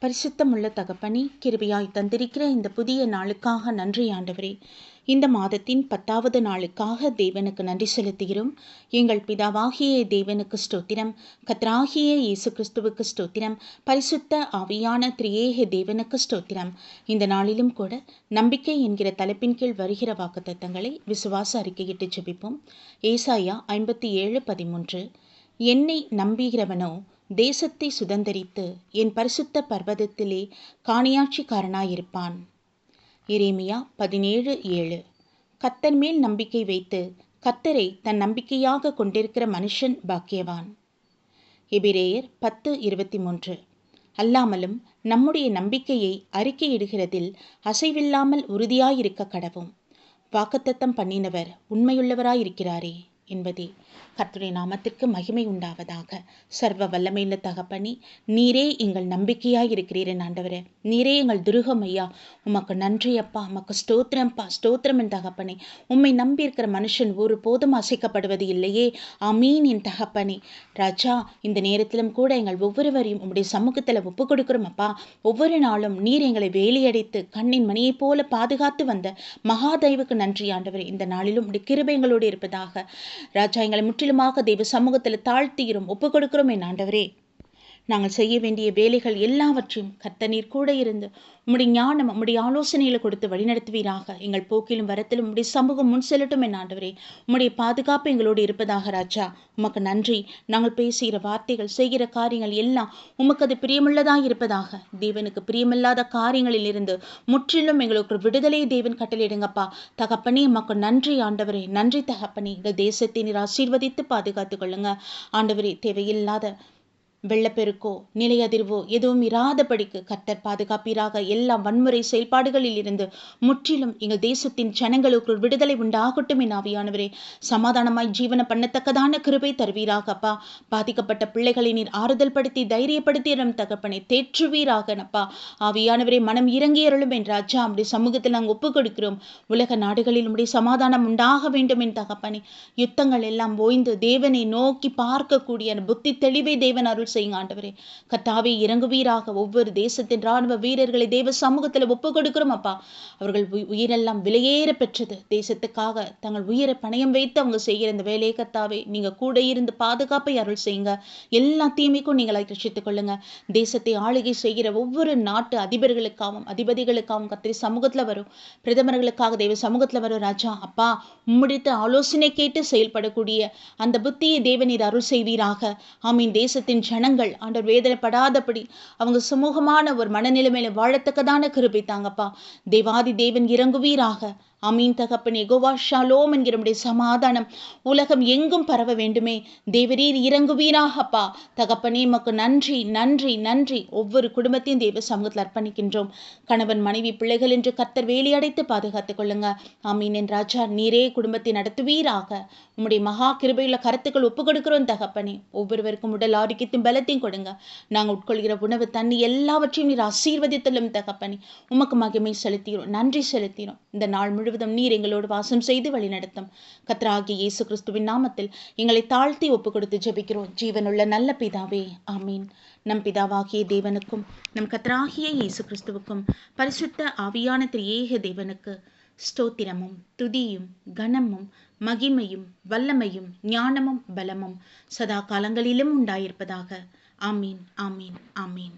பரிசுத்தமுள்ள தகப்பனே, கிருபையாய் தந்திருக்கிற இந்த புதிய நாளுக்காக நன்றி ஆண்டவரே. இந்த மாதத்தின் 10வது நாளுக்காக தேவனுக்கு நன்றி செலுத்துகிறோம். எங்கள் பிதாவாகிய தேவனுக்கு ஸ்தோத்திரம், கர்த்தராகிய இயேசு கிறிஸ்துவுக்கு ஸ்தோத்திரம், பரிசுத்த ஆவியான திரியேக தேவனுக்கு ஸ்தோத்திரம். இந்த நாளிலும் கூட நம்பிக்கை என்கிற தலைப்பின் கீழ் வருகிற வாக்குத்தத்தங்களை விசுவாச அறிக்கையிட்டு ஜெபிப்போம். ஏசாயா 57:13. என்னை நம்புகிறவனோ தேசத்தை சுதந்தரித்து என் பரிசுத்த பர்வதத்திலே காணியாட்சிக்காரனாயிருப்பான். எரேமியா 17:7. கர்த்தர் மேல் நம்பிக்கை வைத்து கர்த்தரை தன் நம்பிக்கையாக கொண்டிருக்கிற மனுஷன் பாக்கியவான். எபிரேயர் 10:23. அல்லாமலும் நம்முடைய நம்பிக்கையை அறிக்கையிடுகிறதில் அசைவில்லாமல் உறுதியாயிருக்க கடவும். வாக்குத்தத்தம் பண்ணினவர் உண்மையுள்ளவராயிருக்கிறாரே என்பதே. கர்த்தருடைய நாமத்திற்கு மகிமை உண்டாவதாக. சர்வ வல்லமையுள்ள தகப்பனே, நீரே எங்கள் நம்பிக்கையாயிருக்கிறீர் ஆண்டவரே. நீரே எங்கள் துருகம் ஐயா. உமக்கு நன்றி அப்பா, உமக்கு ஸ்தோத்திரம்ப்பா, ஸ்தோத்திரம் என் தகப்பனே. உம்மை நம்பியிருக்கிற மனுஷன் ஒரு போதும் அசைக்கப்படுவது இல்லையே. ஆமீன் என் தகப்பனே. ராஜா, இந்த நேரத்திலும் கூட எங்கள் ஒவ்வொருவரையும் உம்முடைய சமூகத்தில் ஒப்பு கொடுக்கிறோம் அப்பா. ஒவ்வொரு நாளும் நீர் எங்களை வேலையடைத்து கண்ணின் மணியைப் போல பாதுகாத்து வந்த மகாதேவுக்கு நன்றி ஆண்டவரே. இந்த நாளிலும் உம்முடைய கிருபை எங்களோடு இருப்பதாக. ராஜா, எங்களை முற்றிலுமாக தெய்வ சமூகத்தில் தாழ்த்துகிறோம், ஒப்பு கொடுக்கிறோம் என் ஆண்டவரே. நாங்கள் செய்ய வேண்டிய வேலைகள் எல்லாவற்றையும் கர்த்தர் நீர் கூட இருந்து உம்முடைய ஞானம், உம்முடைய ஆலோசனைகளை கொடுத்து வழிநடத்துவீராக. எங்கள் போக்கிலும் வரத்திலும் உம்முடைய சமூகம் முன் செல்லட்டும் என் ஆண்டவரே. உம்முடைய பாதுகாப்பு எங்களோடு இருப்பதாக ராஜா. உமக்கு நன்றி. நாங்கள் பேசுகிற வார்த்தைகள், செய்கிற காரியங்கள் எல்லாம் உமக்கு அது பிரியமுள்ளதாக இருப்பதாக. தேவனுக்கு பிரியமில்லாத காரியங்களில் இருந்து முற்றிலும் எங்களுக்கு விடுதலை தேவன் கட்டளையிடுங்கப்பா. தகப்பனே, உமக்கு நன்றி ஆண்டவரே. நன்றி தகப்பனே. இந்த தேசத்தை நீர் ஆசீர்வதித்து பாதுகாத்து கொள்ளுங்க ஆண்டவரே. தேவையில்லாத வெள்ளப்பெருக்கோ நிலையதிர்வோ எதுவும் இராதபடிக்கு கர்த்தர் பாதுகாப்பீராக. எல்லா வன்முறை செயல்பாடுகளில் இருந்து முற்றிலும் எங்கள் தேசத்தின் ஜனங்களுக்கு ஒரு விடுதலை உண்டாகட்டும் என் ஆவியானவரே. சமாதானமாய் ஜீவன பண்ணத்தக்கதான கிருபை தருவீராக அப்பா. பாதிக்கப்பட்ட பிள்ளைகளை நீர் ஆறுதல் படுத்தி தைரியப்படுத்தி தகப்பனை தேற்றுவீராக அப்பா. ஆவியானவரே, மனம் இறங்கி அருளும் என் ராஜா. அப்படி சமூகத்தில் நாங்கள் ஒப்புக் கொடுக்கிறோம். உலக நாடுகளில் உடைய சமாதானம் உண்டாக வேண்டும் என் தகப்பனை. யுத்தங்கள் எல்லாம் ஓய்ந்து தேவனை நோக்கி பார்க்கக்கூடிய புத்தி தெளிவை தேவன் அருள் செய்யுங்க ஆண்டவரே. கர்த்தாவே, இறங்குவீராக. ஒவ்வொரு தேசத்தின் ராணுவ வீரர்களை தேவ சமூகத்தில் ஒப்பு கொடுக்கிறோம் அப்பா. அவர்கள் உயிரெல்லாம் விலையேற பெற்றது. தேசத்துக்காக தங்கள் உயிரை பணயம் வைத்து அவங்க செய்கிற இந்த வேலையை கர்த்தாவே நீங்க கூட இருந்து பாதுகாப்பை அருள் செய்யுங்க. எல்லா தீமைக்கும் நீங்களை ரட்சித்துக் கொள்ளுங்க. தேசத்தை ஆளுகை செய்கிற ஒவ்வொரு நாட்டு அதிபர்களுக்காகவும் அதிபதிகளுக்காகவும் கர்த்தர் சமூகத்துல வரும். பிரதமர்களுக்காக தேவ சமூகத்துல வரும் ராஜா. அப்பா, உம்முடைய ஆலோசனை கேட்டு செயல்படக்கூடிய அந்த புத்தியை தேவனீர் அருள் செய்வீராக. ஆமீன். தேசத்தின் ஜனங்கள் ஆண்டவர் வேதனைப்படாதபடி அவங்க சுமூகமான ஒரு மனநிலைமையில வாழத்தக்கதான கிருபை தாங்கப்பா. தேவாதி தேவன் இறங்குவீராக. அமீன் தகப்பனே. யெகோவா ஷாலோம் என்கிற சமாதானம் உலகம் எங்கும் பரவ வேண்டுமே. தேவரீர் இறங்குவீராகப்பா. தகப்பனே, மக்கு நன்றி நன்றி நன்றி. ஒவ்வொரு குடும்பத்தையும் தேவ சமூகத்தில் அர்ப்பணிக்கின்றோம். கணவன், மனைவி, பிள்ளைகள் என்று கர்த்தர் வேலையடைத்து பாதுகாத்துக் கொள்ளுங்க. ஆமீன் என் ராஜா. நீரே குடும்பத்தை நடத்துவீராக. உம்முடைய மகா கிருபையுள்ள கருத்துக்கள் ஒப்பு கொடுக்கிறோம் தகப்பனே. ஒவ்வொருவருக்கும் உடல் ஆரோக்கியத்தையும் பலத்தையும் கொடுங்க. நாங்கள் உட்கொள்கிற உணவு, தண்ணி எல்லாவற்றையும் நீர் ஆசீர்வதித்தலும் தகப்பனே. உமக்கு மகிமை செலுத்துகிறோம், நன்றி செலுத்தினோம். இந்த நாள் முழுவதும் நீர் எங்களோடு வாசம் செய்து வழிநடத்தும். கர்த்தராகிய இயேசு கிறிஸ்துவின் நாமத்தில் எங்களை தாழ்த்தி ஒப்பு கொடுத்து ஜெபிக்கிறோம் ஜீவனுள்ள நல்ல பிதாவே. ஆமீன். நம் பிதாவாகிய தேவனுக்கும் நம் கர்த்தராகிய இயேசு கிறிஸ்துவுக்கும் பரிசுத்த ஆவியான திரியேக தேவனுக்கு ஸ்தோத்திரமும் துதியும் கனமும் மகிமையும் வல்லமையும் ஞானமும் பலமும் சதா காலங்களிலும் உண்டாயிருப்பதாக. ஆமீன், ஆமீன், ஆமீன்.